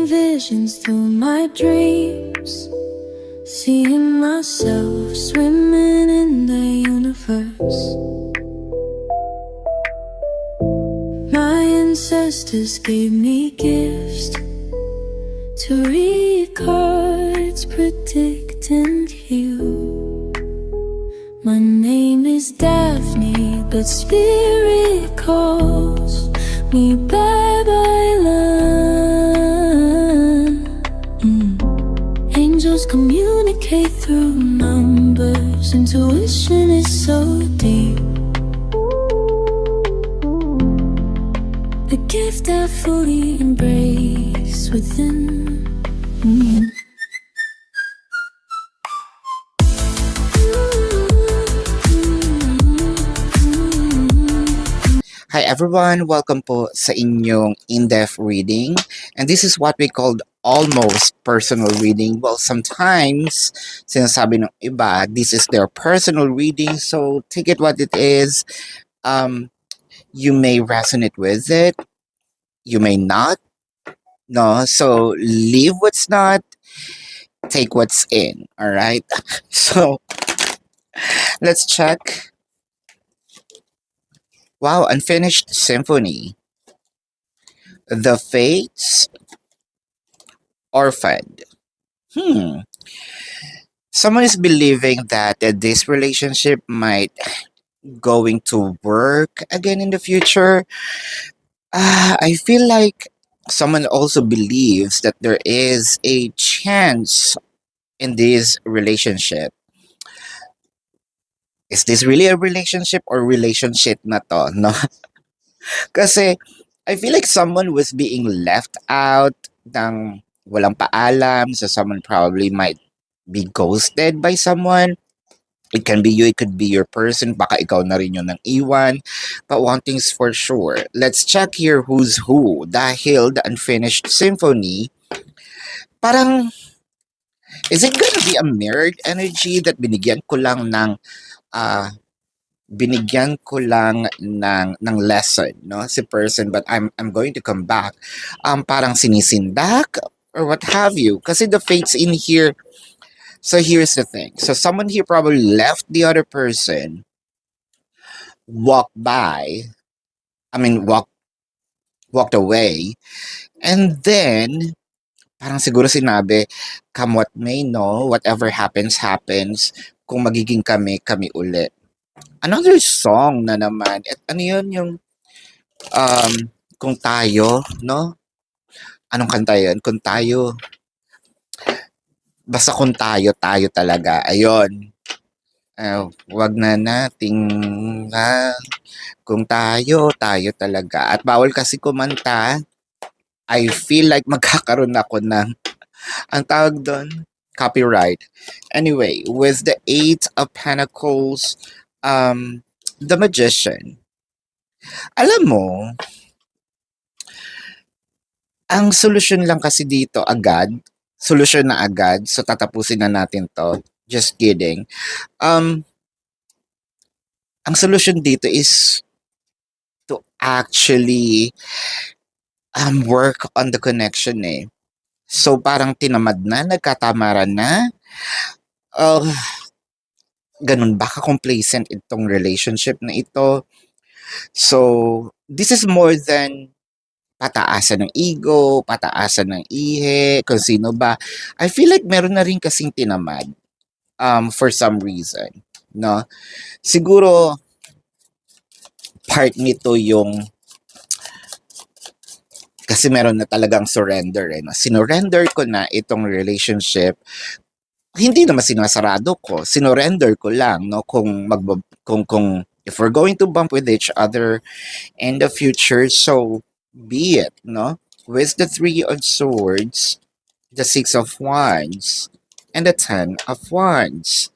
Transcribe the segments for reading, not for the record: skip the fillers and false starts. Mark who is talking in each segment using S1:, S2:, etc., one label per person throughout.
S1: visions through my dreams, seeing myself swimming in the universe. My ancestors gave me gifts to read cards, predict and heal. My name is Daphne, but spirit calls me Babylon. Angels communicate through numbers. Intuition is so deep. The gift I fully embrace within.
S2: Hi everyone! Welcome po sa inyong in-depth reading. And this is what we called almost personal reading. Well, sometimes, sinasabi ng iba, this is their personal reading. So, take it what it is. You may resonate with it. You may not. No? So, leave what's not. Take what's in. Alright? So, let's check. Wow, Unfinished Symphony. The Fates. Orphaned. Someone is believing that this relationship might going to work again in the future. I feel like someone also believes that there is a chance in this relationship. Is this really a relationship or relationship na to, no? Kasi I feel like someone was being left out ng walang paalam, so someone probably might be ghosted by someone. It can be you, it could be your person, baka ikaw na rin yun ng iwan. But one thing's for sure, let's check here who's who. Dahil the Unfinished Symphony, parang, is it gonna be a mirrored energy that binigyan ko lang ng lesson, no, si person, but I'm going to come back. Parang sinisindak or what have you. Kasi the fates in here. So here's the thing. So someone here probably left the other person, walked away, and then parang siguro sinabi, come what may, no, whatever happens, happens. Kung magiging kami uli. Another song na naman. At ano yun yung Kung Tayo, no? Anong kanta yun? Kung Tayo. Basta kung tayo talaga. Ayun. Wag na nating kung tayo talaga. At bawal kasi kumanta. I feel like magkakaroon ako ng ang tawag doon, copyright. Anyway, with the 8 of Pentacles, the Magician. Alam mo, ang solusyon lang kasi dito agad, solusyon na agad, so tatapusin na natin to. Just kidding. Ang solusyon dito is to actually work on the connection eh. So parang tinamad na, nagkatamaran na. Ganun ba ka-complacent itong relationship na ito? So this is more than pataasan ng ego, pataasan ng ihe, kung sino ba. I feel like meron na rin kasing tinamad for some reason, no? Siguro part nito yung kasi meron na talagang surrender eh, no? Sinurrender ko na itong relationship. Hindi naman sinasarado ko, sinurrender ko lang, no? Kung if we're going to bump with each other in the future, so be it, no? With the 3 of Swords, the 6 of Wands, and the 10 of Wands.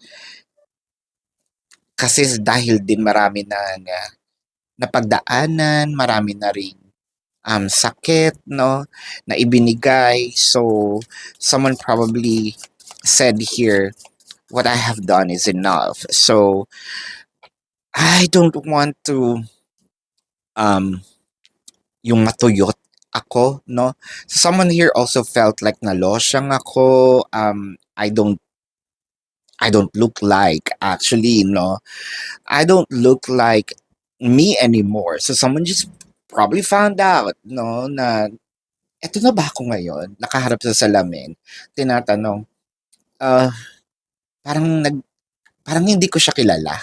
S2: Kasi dahil din marami na napagdaanan, marami na rin sakit, no, na ibinigay. So, someone probably said here, what I have done is enough. So, I don't want to yung matuyot ako, no? So someone here also felt like nalosyang ako. I don't look like actually, no. I don't look like me anymore. So someone just probably found out, no, na eto na ba ako ngayon? Nakaharap sa salamin, tinatanong, ah, parang parang hindi ko siya kilala.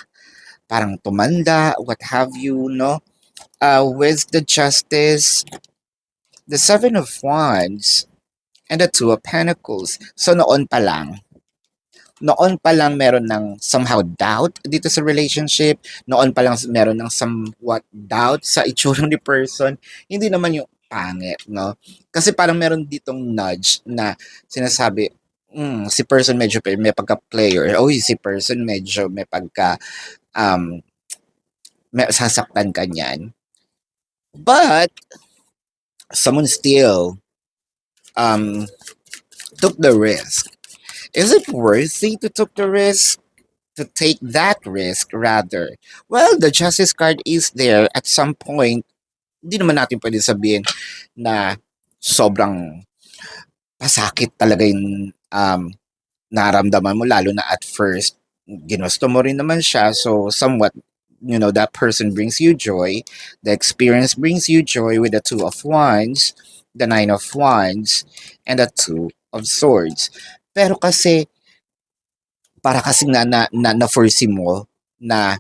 S2: Parang tumanda, what have you, no? With the Justice, the Seven of Wands, and the Two of Pentacles. So noon pa lang meron ng somehow doubt dito sa relationship. Noon pa lang meron ng somewhat doubt sa itsura ni person. Hindi naman yung pangit, no? Kasi parang meron ditong nudge na sinasabi, si person medyo may pagka-player. O si person medyo may pagka, sasaktan ka niyan. But, someone still took the risk. Is it worthy to take the risk? To take that risk rather? Well, the Justice card is there at some point. Hindi naman natin pwede sabihin na sobrang pasakit talaga yung naramdaman mo, lalo na at first ginusto mo rin naman siya, so somewhat, that person brings you joy, the experience brings you joy with the Two of Wands, the Nine of Wands, and the Two of Swords. Pero kasi para kasi na-foresee mo na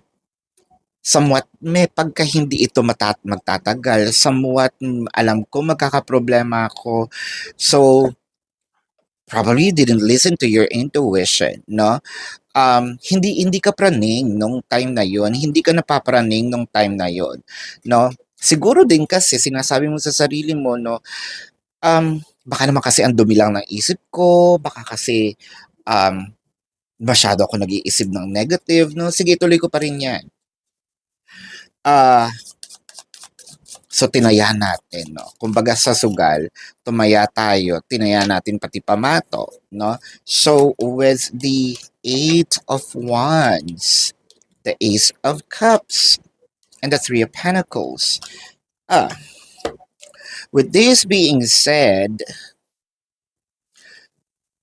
S2: somewhat may pagka hindi ito magtatagal, somewhat alam ko magkakaproblema ako, so probably you didn't listen to your intuition, no? Hindi ka praning nung time na yon, hindi ka napapraning nung time na yon, no? Siguro din kasi sinasabi mo sa sarili mo, no, baka naman kasi ang dumi lang ng isip ko, baka kasi masyado ako nag-iisip ng negative, no? Sige, tuloy ko pa rin yan. So tinaya natin, no? Kumbaga sa sugal, tumaya tayo, tinaya natin pati pamato, no? So with the Eight of Wands, the Ace of Cups, and the Three of Pentacles. With this being said,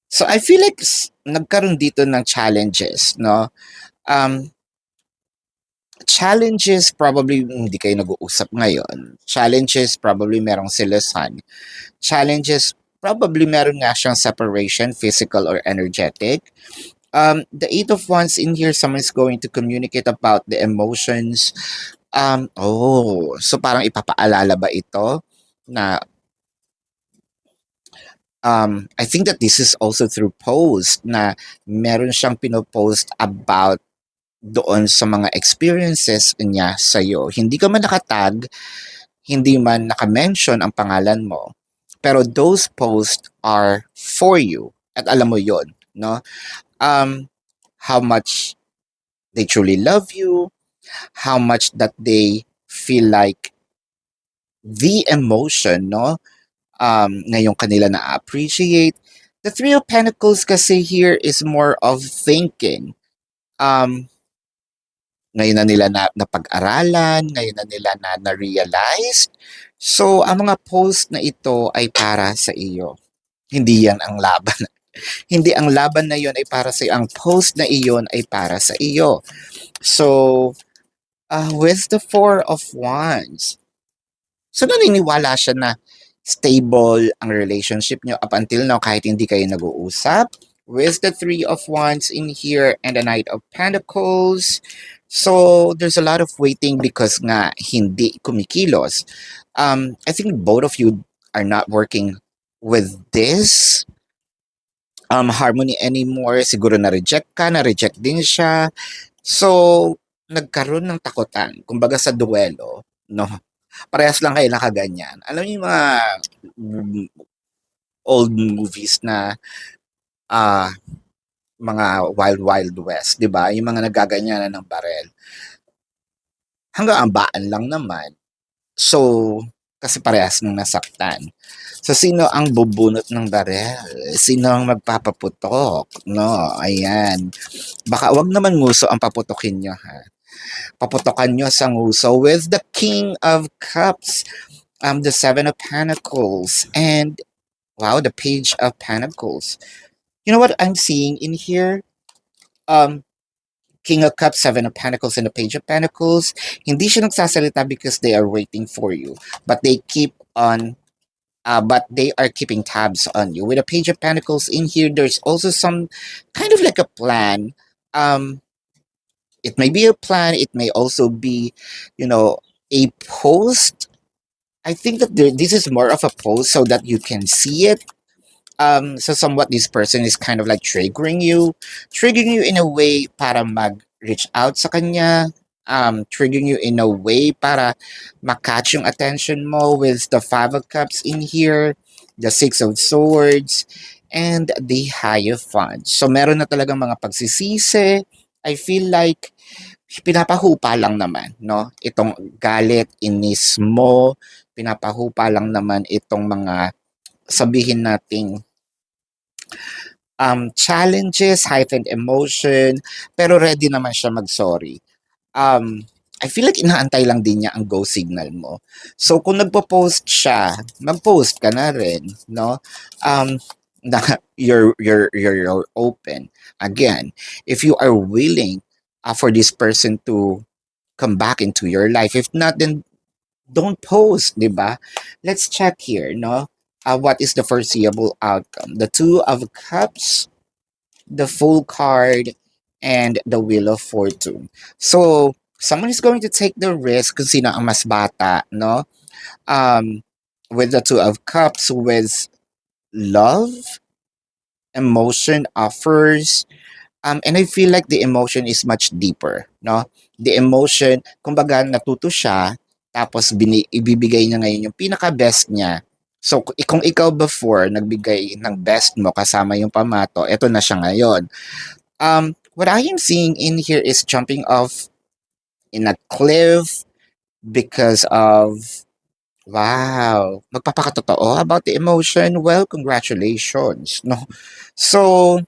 S2: so I feel like nagkaroon dito ng challenges, no? Challenges probably hindi kayo nag-uusap ngayon. Challenges probably merong silusan. Challenges probably meron nga siyang separation, physical or energetic. The Eight of Wands in here, someone's going to communicate about the emotions. So parang ipapaalala ba ito na I think that this is also through post na meron siyang pinopost about doon sa mga experiences niya sa'yo. Hindi ka man nakatag, hindi man naka-mention ang pangalan mo, pero those posts are for you. At alam mo yon, no? How much they truly love you, how much that they feel like the emotion, no? Ngayong kanila na-appreciate. The Three of Pentacles kasi here is more of thinking. Ngayon na nila napag-aralan, ngayon na nila na-realize. So, ang mga post na ito ay para sa iyo. Hindi yan ang laban. Hindi ang laban na iyon ay para sa iyo. Ang post na iyon ay para sa iyo. So, with the Four of Wands, so naniniwala siya na stable ang relationship niyo up until now kahit hindi kayo nag-uusap. With the Three of Wands in here and the Knight of Pentacles, so there's a lot of waiting because nga hindi kumikilos. I think both of you are not working with this harmony anymore. Siguro na-reject ka, na-reject din siya. So, nagkaroon ng takutan. Kumbaga sa duelo, no? Parehas lang kayo nakaganyan. Alam niyo yung mga old movies na mga Wild Wild West, 'di ba? Yung mga nagaganyanan ng barel. Hanggang ambaan lang naman. So, kasi parehas nang nasaktan. So, sino ang bubunot ng barel? Sino ang magpapaputok? No, ayan. Baka wag naman nguso ang paputokin nyo, ha? Paputokan nyo sa nguso with the King of Cups. the Seven of Pentacles, and wow, the Page of Pentacles. You know what I'm seeing in here? Um, King of Cups, Seven of Pentacles, and the Page of Pentacles. Hindi siya nagsasalita because they are waiting for you, but they keep on. But they are keeping tabs on you. With a Page of Pentacles in here, there's also some kind of like a plan. Um, it may be a plan. It may also be, you know, a post. I think that this is more of a post so that you can see it. So somewhat this person is kind of like triggering you in a way para mag-reach out sa kanya, triggering you in a way para makatch yung attention mo with the Five of Cups in here, the Six of Swords, and the Hierophant. So meron na talagang mga pagsisisi. I feel like pinapahupa lang naman, no? Itong galit, inis mo, pinapahupa lang naman itong mga sabihin nating challenges, heightened emotion, pero ready naman siya mag-sorry. I feel like inaantay lang din niya ang go signal mo. So kung nagpo-post siya, mag-post ka na rin, no? Na you're open. Again, if you are willing for this person to come back into your life, if not, then don't post, di ba? Let's check here, no? What is the foreseeable outcome? The Two of Cups, the Full card, and the Wheel of Fortune. So, someone is going to take the risk kung sino ang mas bata, no? With the Two of Cups, with love, emotion offers, and I feel like the emotion is much deeper, no? The emotion, kumbaga natuto siya, tapos ibibigay niya ngayon yung pinaka-best niya. So, kung ikaw before, nagbigay ng best mo kasama yung pamato, eto na siya ngayon. What I am seeing in here is jumping off in a cliff because of, wow, magpapakatotoo about the emotion. Well, congratulations, no? So,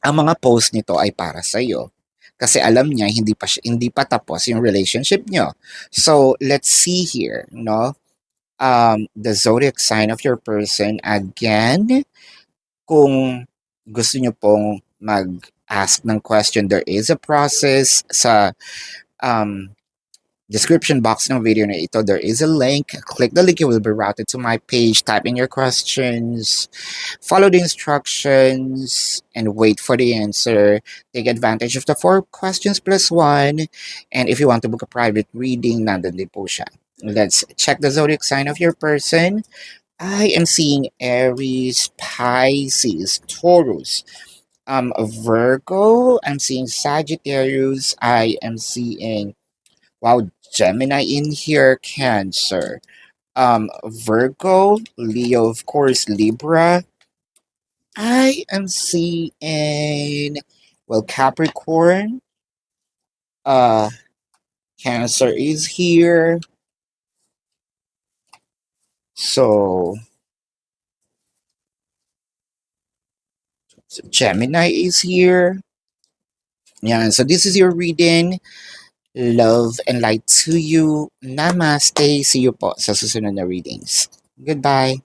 S2: ang mga post nito ay para sa iyo kasi alam niya hindi pa tapos yung relationship niyo. So, let's see here, no? The zodiac sign of your person again. Kung gusto niyo pong mag-ask ng question, there is a process sa um, description box ng video na ito. There is a link. Click the link, you will be routed to my page. Type in your questions, follow the instructions, and wait for the answer. Take advantage of the 4 questions plus 1. And if you want to book a private reading, nandun din po siya. Let's check the zodiac sign of your person. I am seeing Aries, Pisces, Taurus, Virgo. I'm seeing Sagittarius. I am seeing, wow, Gemini in here, Cancer, Virgo, Leo, of course, Libra. I am seeing, well, Capricorn, uh, Cancer is here. So Gemini is here. Yeah, so this is your reading. Love and light to you. Namaste. See you po sa susunod na readings. Goodbye.